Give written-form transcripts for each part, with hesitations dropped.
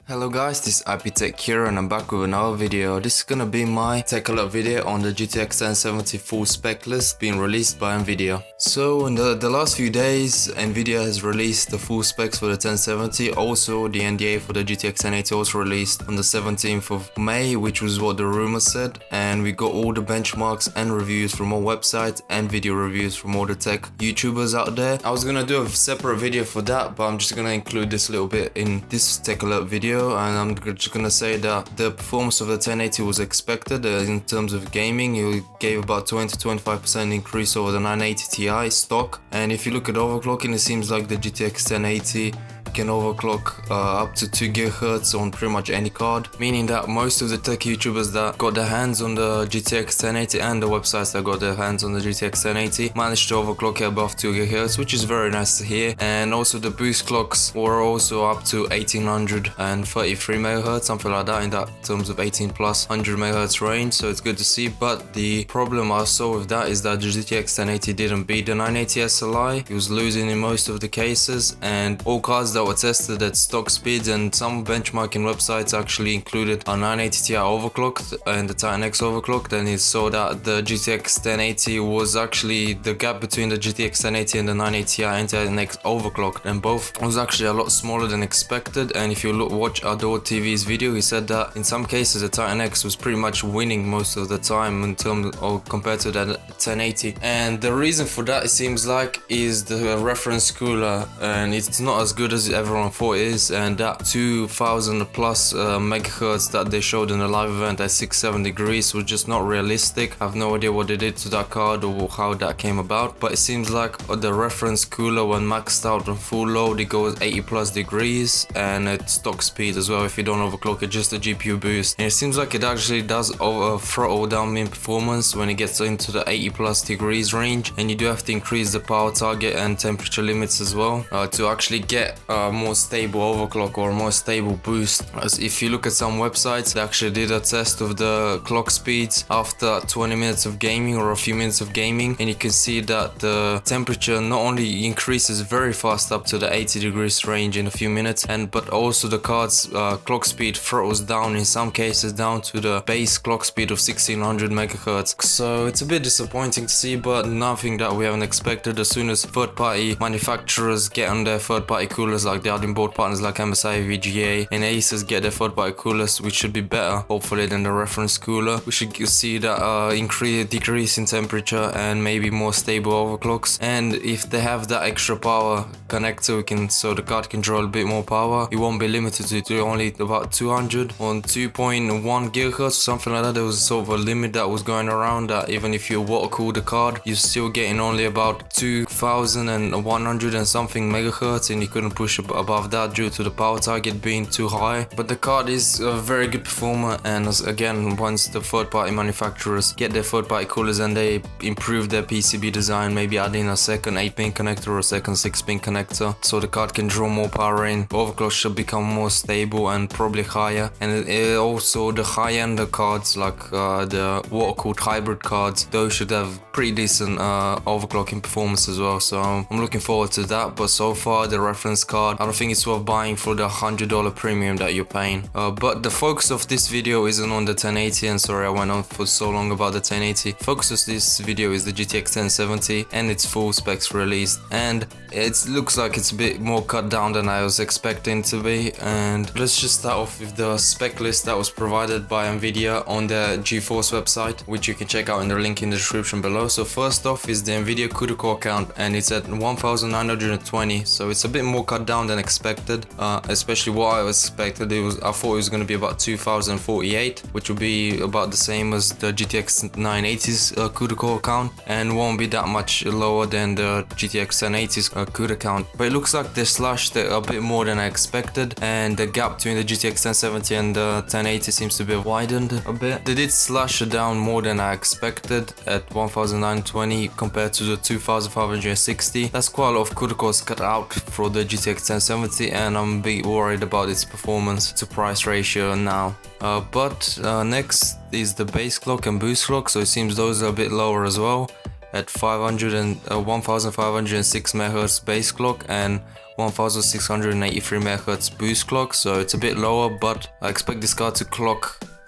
Hello guys, this is IPTech here and I'm back with another video. This is gonna be my tech alert video on the GTX 1070 full spec list being released by NVidia. So in the last few days, NVidia has released the full specs for the 1070. Also the NDA for the GTX 1080 also released on the 17th of May, which was what the rumor said. And we got all the benchmarks and reviews from all websites and video reviews from all the tech YouTubers out there. I was gonna do a separate video for that, but I'm just gonna include this little bit in this tech alert video. And I'm just gonna say that the performance of the 1080 was expected in terms of gaming. It gave about 20 to 25% increase over the 980 Ti stock. And if you look at overclocking, it seems like the GTX 1080 can overclock up to 2 GHz on pretty much any card, meaning that most of the tech YouTubers that got their hands on the GTX 1080 and the websites that got their hands on the GTX 1080 managed to overclock it above 2 GHz, which is very nice to hear. And also the boost clocks were also up to 1833 MHz, something like that, in that terms of 18 plus 100 MHz range, so it's good to see. But the problem I saw with that is that the GTX 1080 didn't beat the 980 SLI. It was losing in most of the cases, and all cards that were tested at stock speeds and some benchmarking websites actually included a 980 Ti overclocked and the Titan X overclocked, and it saw that the GTX 1080 was actually the gap between the GTX 1080 and the 980 Ti and Titan X overclocked, and both was actually a lot smaller than expected. And if you watch Adore TV's video, he said that in some cases the Titan X was pretty much winning most of the time in terms of compared to the 1080. And the reason for that, it seems like, is the reference cooler, and it's not as good as everyone thought it is. And that 2000 plus megahertz that they showed in the live event at 6-7 degrees was just not realistic. I have no idea what they did to that card or how that came about, but it seems like the reference cooler, when maxed out on full load, it goes 80 plus degrees, and at stock speed as well if you don't overclock it, just a GPU boost. And it seems like it actually does throttle down in performance when it gets into the 80 plus degrees range, and you do have to increase the power target and temperature limits as well to actually get more stable overclock or more stable boost. As if you look at some websites, they actually did a test of the clock speeds after 20 minutes of gaming or a few minutes of gaming, and you can see that the temperature not only increases very fast up to the 80 degrees range in a few minutes, but also the card's clock speed throttles down in some cases down to the base clock speed of 1600 megahertz. So it's a bit disappointing to see, but nothing that we haven't expected. As soon as third-party manufacturers get on their third-party coolers, like the add-in board partners like MSI, VGA and Asus get their third-party coolers, which should be better hopefully than the reference cooler. We should see that decrease in temperature and maybe more stable overclocks. And if they have that extra power connector, so the card can draw a bit more power, it won't be limited to only about 200 on 2.1 gigahertz or something like that. There was sort of a limit that was going around that even if you water cool the card, you're still getting only about 2100 and something megahertz, and you couldn't push above that due to the power target being too high. But the card is a very good performer, and again, once the third-party manufacturers get their third-party coolers and they improve their PCB design, maybe adding a second 8-pin connector or a second 6-pin connector so the card can draw more power in, overclock should become more stable and probably higher. And also the high-end cards like the water-cooled hybrid cards, those should have pretty decent overclocking performance as well, so I'm looking forward to that. But so far the reference card, I don't think it's worth buying for the $100 premium that you're paying. But the focus of this video isn't on the 1080, and sorry I went on for so long about the 1080. Focus of this video is the GTX 1070 and its full specs released, and it looks like it's a bit more cut down than I was expecting to be. And let's just start off with the spec list that was provided by NVIDIA on the GeForce website, which you can check out in the link in the description below. So first off is the NVIDIA CUDA core count, and it's at 1920, so it's a bit more cut down than expected, especially what I expected. I thought it was going to be about 2048, which would be about the same as the GTX 980's CUDA core count, and won't be that much lower than the GTX 1080's CUDA count. But it looks like they slashed it a bit more than I expected, and the gap between the GTX 1070 and the 1080 seems to be widened a bit. They did slash it down more than I expected at 1920 compared to the 2560. That's quite a lot of CUDA cores cut out for the GTX 1070, and I'm a bit worried about its performance to price ratio now. But next is the base clock and boost clock, so it seems those are a bit lower as well, at 1506 MHz base clock and 1683 MHz boost clock, so it's a bit lower, but I expect this card to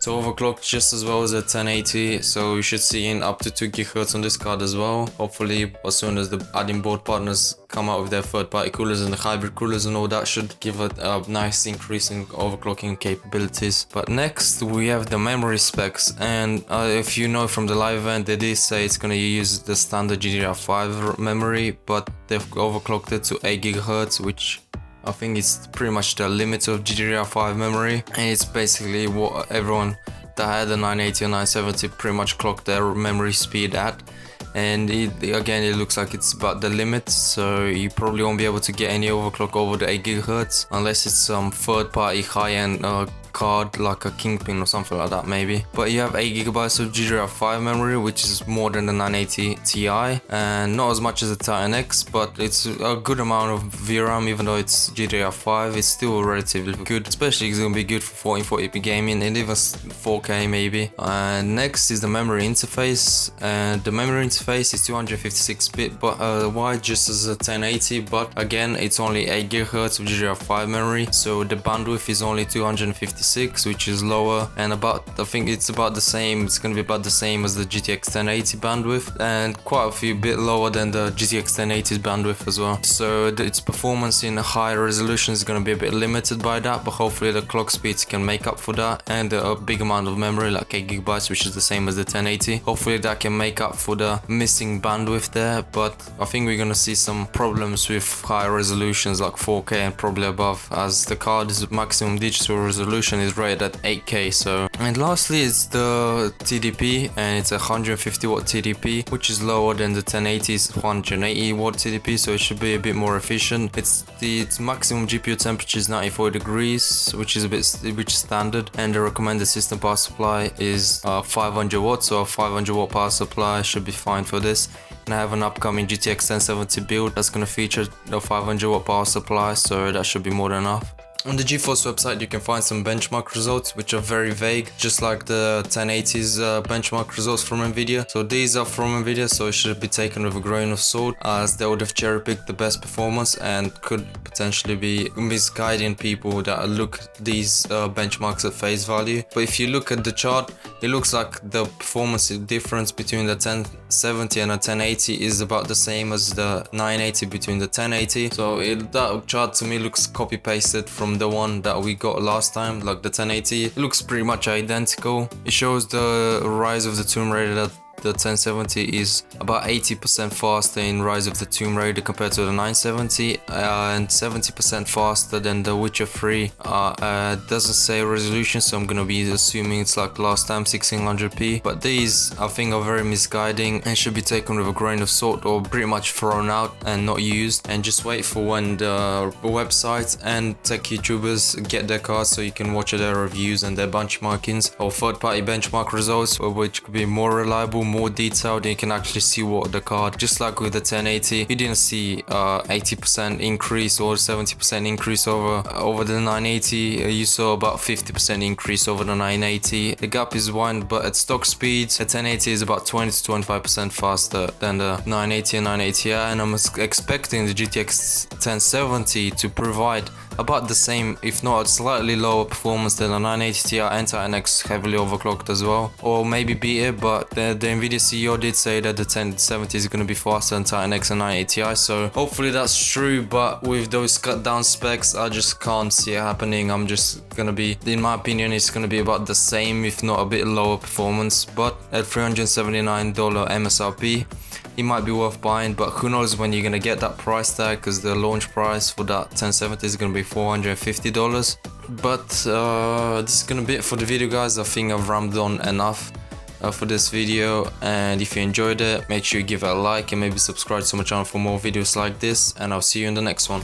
overclock just as well as a 1080, so you should see in up to 2 GHz on this card as well. Hopefully as soon as the adding board partners come out with their third-party coolers and the hybrid coolers and all that, should give it a nice increase in overclocking capabilities. But next we have the memory specs, and if you know from the live event, they did say it's going to use the standard GDDR5 memory, but they've overclocked it to 8 GHz, which I think it's pretty much the limit of GDDR5 memory, and it's basically what everyone that had a 980 or 970 pretty much clocked their memory speed at. And again, it looks like it's about the limit, so you probably won't be able to get any overclock over the 8 GHz unless it's some third-party high-end card like a Kingpin or something like that maybe. But you have 8 GB of GDDR5 memory, which is more than the 980 Ti, and not as much as the Titan X, but it's a good amount of VRAM. Even though it's GDDR5, it's still relatively good, especially it's going to be good for 1440p gaming and even 4K maybe. And next is the memory interface, and the memory interface is 256-bit but wide, just as a 1080, but again it's only 8 GHz of GDDR5 memory, so the bandwidth is only 256, which is lower, and I think it's about the same. It's going to be about the same as the GTX 1080 bandwidth, and quite a few bit lower than the GTX 1080's bandwidth as well. So its performance in a higher resolution is going to be a bit limited by that, but hopefully the clock speeds can make up for that, and a big amount of memory like 8 GB, which is the same as the 1080. Hopefully that can make up for the missing bandwidth there, but I think we're going to see some problems with higher resolutions like 4K and probably above, as the card's maximum digital resolution is rated at 8K. So, and lastly is the TDP, and it's a 150 watt TDP, which is lower than the 1080's 180 watt TDP, so it should be a bit more efficient. Its maximum GPU temperature is 94 degrees, which is standard, and the recommended system power supply is 500 watts, so a 500 watt power supply should be fine for this. And I have an upcoming GTX 1070 build that's going to feature the 500 watt power supply, so that should be more than enough. On the GeForce website you can find some benchmark results which are very vague, just like the 1080's benchmark results from NVidia. So these are from NVidia, so it should be taken with a grain of salt, as they would have cherry-picked the best performance and could potentially be misguiding people that look these benchmarks at face value. But if you look at the chart, it looks like the performance difference between the 1070 and the 1080 is about the same as the 980 between the 1080. So that chart to me looks copy-pasted from the one that we got last time, like the 1080. It looks pretty much identical. It shows the Rise of the Tomb Raider that the 1070 is about 80% faster in Rise of the Tomb Raider compared to the 970, and 70% faster than the Witcher 3. Doesn't say resolution, so I'm gonna be assuming it's like last time 1600p, but these I think are very misguiding and should be taken with a grain of salt, or pretty much thrown out and not used, and just wait for when the websites and tech YouTubers get their cards, so you can watch their reviews and their benchmarkings or third-party benchmark results, which could be more reliable, more detailed, and you can actually see what the card, just like with the 1080, you didn't see 80% increase or 70% increase over the 980. You saw about 50% increase over the 980. The gap is wide, but at stock speeds the 1080 is about 20 to 25% faster than the 980 and 980 Ti, and I'm expecting the GTX 1070 to provide about the same, if not slightly lower performance than the 980 Ti and Titan X heavily overclocked as well, or maybe beat it. But the NVIDIA CEO did say that the 1070 is going to be faster than Titan X and 980 Ti, so hopefully that's true. But with those cut down specs, I just can't see it happening. I'm just gonna be, in my opinion, it's gonna be about the same, if not a bit lower performance. But at $379 MSRP, it might be worth buying, but who knows when you're gonna get that price tag, because the launch price for that 1070 is gonna be $450. But this is gonna be it for the video, guys. I think I've rambled on enough for this video, and if you enjoyed it, make sure you give it a like and maybe subscribe to my channel for more videos like this, and I'll see you in the next one.